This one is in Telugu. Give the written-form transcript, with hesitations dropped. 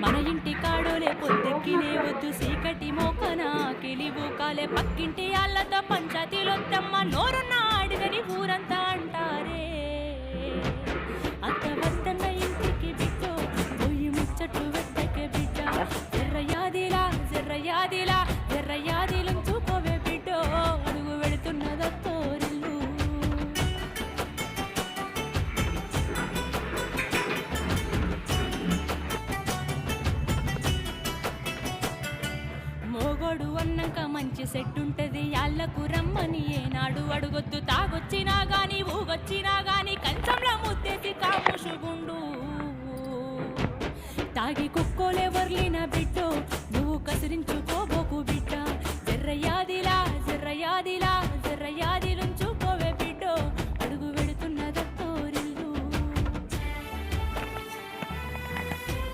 మన ఇంటి కాడోలే పొద్దెక్కినే వద్దు సీకటి మోకన కిలిబూకాలే పక్కింటి ఆళ్ళతో పంచాయతీలొద్దమ్మ నోరున్న ఆడిదని ఊరంతా అంటారే అత్త వద్దన్న ఇంటికి బిడ్డో పోయి ముచ్చట్లు వెత్తకే బిడ్డ జర్రయాదిలం చూపోవే బిడ్డో అడుగు వెళుతున్నదత్తోరిల్లు మోగోడు అన్నాక మంచి సెట్ ఉంటది యాళ్ళకు రమ్మని ఏనాడు అడుగొద్దు తాగొచ్చినా గాని ఊగొచ్చినా గాని కంచంలో ముత్తేసి కాముషుగుండు తాగి కుక్కోలే వర్లిన బిడ్డో నువ్వు కసిరించుకోబోకు బిడ్డ జర్రయాదిలా